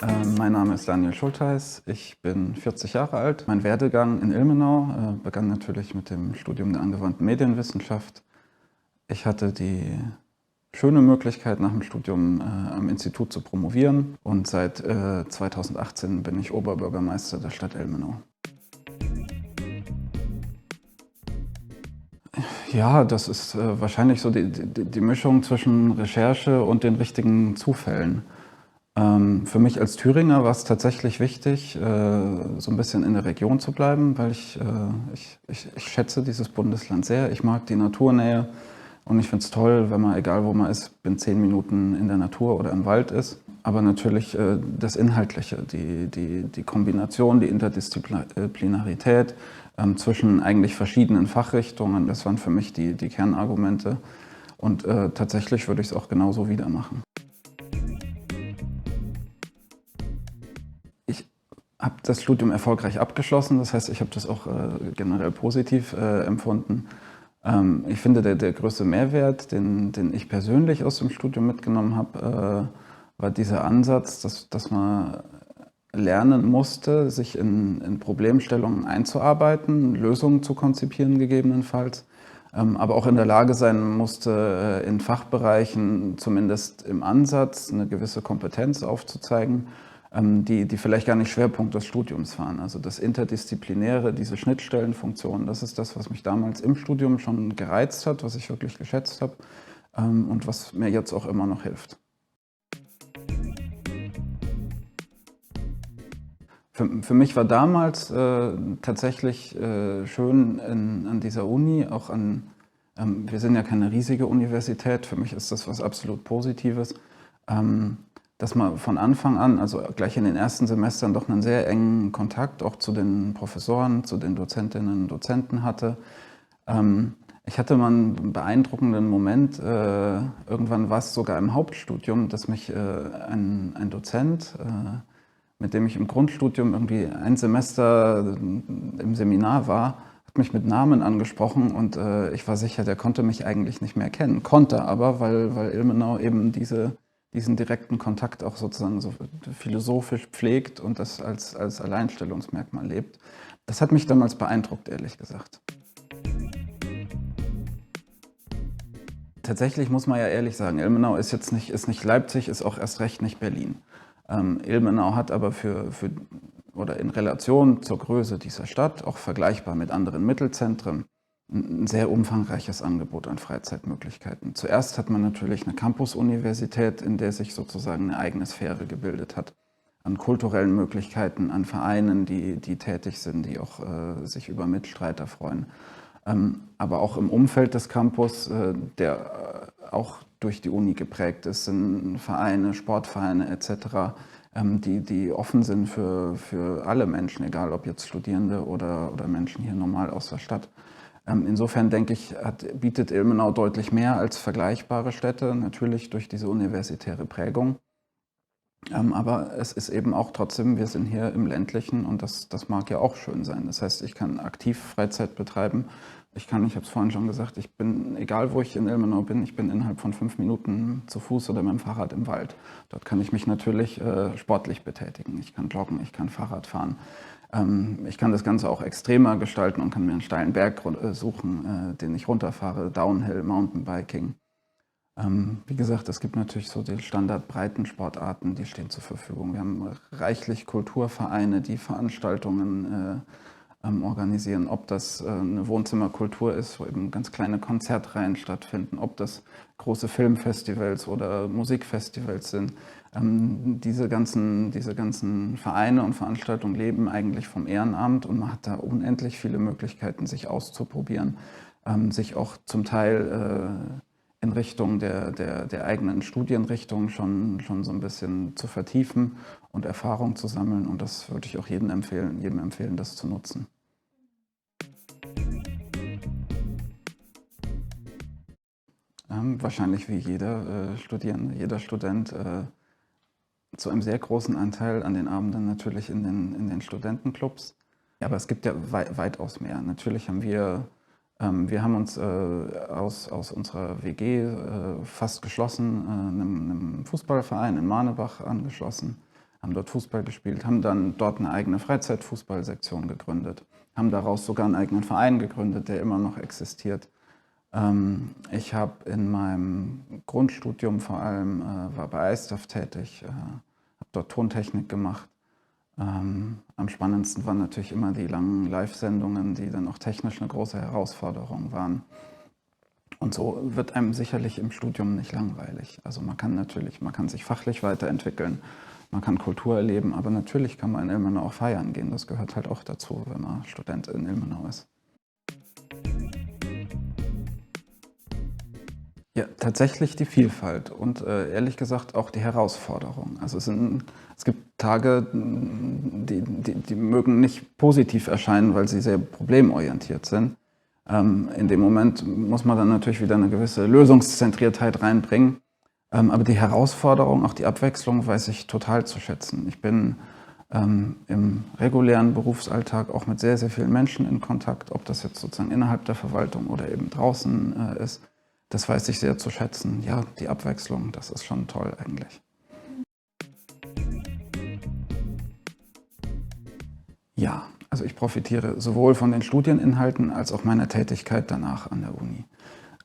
Mein Name ist Daniel Schultheis, ich bin 40 Jahre alt. Mein Werdegang in Ilmenau begann natürlich mit dem Studium der angewandten Medienwissenschaft. Ich hatte die schöne Möglichkeit, nach dem Studium am Institut zu promovieren und seit 2018 bin ich Oberbürgermeister der Stadt Ilmenau. Ja, das ist wahrscheinlich so die Mischung zwischen Recherche und den richtigen Zufällen. Für mich als Thüringer war es tatsächlich wichtig, so ein bisschen in der Region zu bleiben, weil ich schätze dieses Bundesland sehr. Ich mag die Naturnähe und ich finde es toll, wenn man, egal wo man ist, binnen 10 Minuten in der Natur oder im Wald ist. Aber natürlich das Inhaltliche, die Kombination, die Interdisziplinarität zwischen eigentlich verschiedenen Fachrichtungen, das waren für mich die Kernargumente. Und tatsächlich würde ich es auch genauso wieder machen. Ich habe das Studium erfolgreich abgeschlossen, das heißt, ich habe das auch generell positiv empfunden. Ich finde, der größte Mehrwert, den ich persönlich aus dem Studium mitgenommen habe, war dieser Ansatz, dass man lernen musste, sich in Problemstellungen einzuarbeiten, Lösungen zu konzipieren gegebenenfalls, aber auch in der Lage sein musste, in Fachbereichen zumindest im Ansatz eine gewisse Kompetenz aufzuzeigen, die vielleicht gar nicht Schwerpunkt des Studiums waren. Also das Interdisziplinäre, diese Schnittstellenfunktion, das ist das, was mich damals im Studium schon gereizt hat, was ich wirklich geschätzt habe und was mir jetzt auch immer noch hilft. Für mich war damals tatsächlich schön an dieser Uni, auch wir sind ja keine riesige Universität, für mich ist das was absolut Positives, dass man von Anfang an, also gleich in den ersten Semestern, doch einen sehr engen Kontakt auch zu den Professoren, zu den Dozentinnen und Dozenten hatte. Ich hatte mal einen beeindruckenden Moment, irgendwann war es sogar im Hauptstudium, dass mich ein Dozent, mit dem ich im Grundstudium irgendwie ein Semester im Seminar war, hat mich mit Namen angesprochen und ich war sicher, der konnte mich eigentlich nicht mehr kennen. Konnte aber, weil Ilmenau eben diesen direkten Kontakt auch sozusagen so philosophisch pflegt und das als Alleinstellungsmerkmal lebt. Das hat mich damals beeindruckt, ehrlich gesagt. Tatsächlich muss man ja ehrlich sagen, Ilmenau ist nicht Leipzig, ist auch erst recht nicht Berlin. Ilmenau hat aber oder in Relation zur Größe dieser Stadt, auch vergleichbar mit anderen Mittelzentren, ein sehr umfangreiches Angebot an Freizeitmöglichkeiten. Zuerst hat man natürlich eine Campus-Universität, in der sich sozusagen eine eigene Sphäre gebildet hat, an kulturellen Möglichkeiten, an Vereinen, die tätig sind, die auch sich über Mitstreiter freuen. Aber auch im Umfeld des Campus, der auch durch die Uni geprägt ist, sind Vereine, Sportvereine etc., die offen sind für alle Menschen, egal ob jetzt Studierende oder Menschen hier normal aus der Stadt. Insofern denke ich, bietet Ilmenau deutlich mehr als vergleichbare Städte, natürlich durch diese universitäre Prägung. Aber es ist eben auch trotzdem, wir sind hier im ländlichen und das mag ja auch schön sein. Das heißt, ich kann aktiv Freizeit betreiben. Ich habe es vorhin schon gesagt, ich bin, egal wo ich in Ilmenau bin, ich bin innerhalb von 5 Minuten zu Fuß oder mit dem Fahrrad im Wald. Dort kann ich mich natürlich sportlich betätigen. Ich kann joggen, ich kann Fahrrad fahren. Ich kann das Ganze auch extremer gestalten und kann mir einen steilen Berg suchen, den ich runterfahre, Downhill, Mountainbiking. Wie gesagt, es gibt natürlich so die Standardbreitensportarten, die stehen zur Verfügung. Wir haben reichlich Kulturvereine, die Veranstaltungen organisieren, ob das eine Wohnzimmerkultur ist, wo eben ganz kleine Konzertreihen stattfinden, ob das große Filmfestivals oder Musikfestivals sind. Diese ganzen Vereine und Veranstaltungen leben eigentlich vom Ehrenamt und man hat da unendlich viele Möglichkeiten, sich auszuprobieren, sich auch zum Teil in Richtung der eigenen Studienrichtung schon so ein bisschen zu vertiefen und Erfahrung zu sammeln. Und das würde ich auch jedem empfehlen, das zu nutzen. Wahrscheinlich wie jeder Studierende, jeder Student zu einem sehr großen Anteil an den Abenden natürlich in den Studentenclubs. Aber es gibt ja weitaus mehr. Natürlich haben wir haben uns aus unserer WG fast geschlossen, einem Fußballverein in Marnebach angeschlossen, haben dort Fußball gespielt, haben dann dort eine eigene Freizeitfußballsektion gegründet, haben daraus sogar einen eigenen Verein gegründet, der immer noch existiert. Ich habe in meinem Grundstudium vor allem, war bei ISTAF tätig, habe dort Tontechnik gemacht. Am spannendsten waren natürlich immer die langen Live-Sendungen, die dann auch technisch eine große Herausforderung waren. Und so wird einem sicherlich im Studium nicht langweilig. Also man kann sich fachlich weiterentwickeln, man kann Kultur erleben, aber natürlich kann man in Ilmenau auch feiern gehen. Das gehört halt auch dazu, wenn man Student in Ilmenau ist. Ja, tatsächlich die Vielfalt und ehrlich gesagt auch die Herausforderung. Also es gibt Tage, die mögen nicht positiv erscheinen, weil sie sehr problemorientiert sind. In dem Moment muss man dann natürlich wieder eine gewisse Lösungszentriertheit reinbringen. Aber die Herausforderung, auch die Abwechslung, weiß ich total zu schätzen. Ich bin im regulären Berufsalltag auch mit sehr, sehr vielen Menschen in Kontakt, ob das jetzt sozusagen innerhalb der Verwaltung oder eben draußen ist. Das weiß ich sehr zu schätzen. Ja, die Abwechslung, das ist schon toll eigentlich. Ja, also ich profitiere sowohl von den Studieninhalten als auch meiner Tätigkeit danach an der Uni.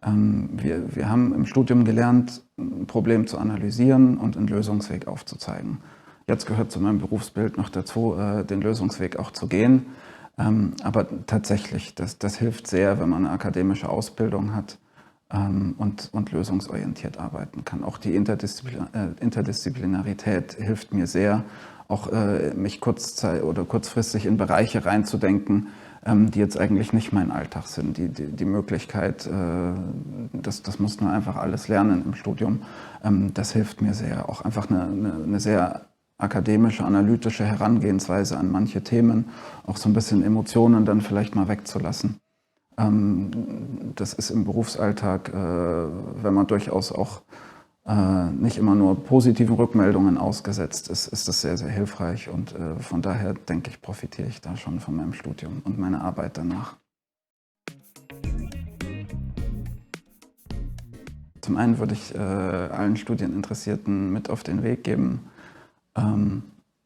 Wir haben im Studium gelernt, ein Problem zu analysieren und einen Lösungsweg aufzuzeigen. Jetzt gehört zu meinem Berufsbild noch dazu, den Lösungsweg auch zu gehen. Aber tatsächlich, das hilft sehr, wenn man eine akademische Ausbildung hat und lösungsorientiert arbeiten kann. Auch die Interdisziplinarität hilft mir sehr, auch mich kurzfristig in Bereiche reinzudenken, die jetzt eigentlich nicht mein Alltag sind. Die Möglichkeit, das muss man einfach alles lernen im Studium, das hilft mir sehr. Auch einfach eine sehr akademische, analytische Herangehensweise an manche Themen, auch so ein bisschen Emotionen dann vielleicht mal wegzulassen. Das ist im Berufsalltag, wenn man durchaus auch nicht immer nur positiven Rückmeldungen ausgesetzt ist, ist das sehr, sehr hilfreich und von daher denke ich, profitiere ich da schon von meinem Studium und meiner Arbeit danach. Zum einen würde ich allen Studieninteressierten mit auf den Weg geben,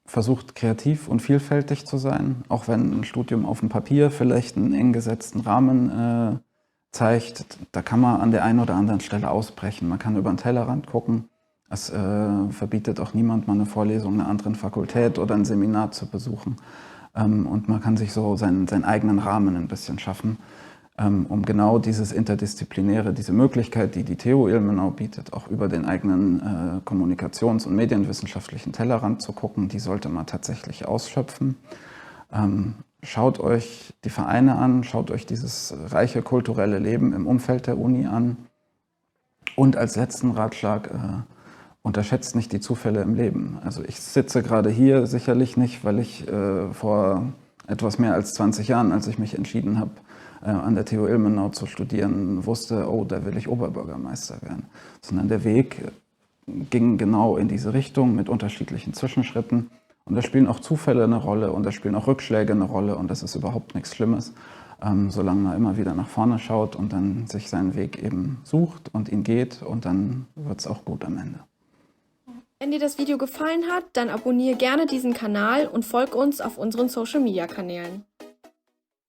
versucht kreativ und vielfältig zu sein, auch wenn ein Studium auf dem Papier vielleicht einen eng gesetzten Rahmen zeigt. Da kann man an der einen oder anderen Stelle ausbrechen. Man kann über den Tellerrand gucken. Es verbietet auch niemand, mal eine Vorlesung einer anderen Fakultät oder ein Seminar zu besuchen. Und man kann sich so seinen eigenen Rahmen ein bisschen schaffen, um genau dieses Interdisziplinäre, diese Möglichkeit, die TU Ilmenau bietet, auch über den eigenen kommunikations- und medienwissenschaftlichen Tellerrand zu gucken, die sollte man tatsächlich ausschöpfen. Schaut euch die Vereine an, schaut euch dieses reiche kulturelle Leben im Umfeld der Uni an und als letzten Ratschlag, unterschätzt nicht die Zufälle im Leben. Also ich sitze gerade hier sicherlich nicht, weil ich vor etwas mehr als 20 Jahren, als ich mich entschieden habe, an der TU Ilmenau zu studieren, wusste, oh, da will ich Oberbürgermeister werden. Sondern der Weg ging genau in diese Richtung mit unterschiedlichen Zwischenschritten. Und da spielen auch Zufälle eine Rolle und da spielen auch Rückschläge eine Rolle und das ist überhaupt nichts Schlimmes, solange man immer wieder nach vorne schaut und dann sich seinen Weg eben sucht und ihn geht und dann wird es auch gut am Ende. Wenn dir das Video gefallen hat, dann abonniere gerne diesen Kanal und folg uns auf unseren Social-Media-Kanälen.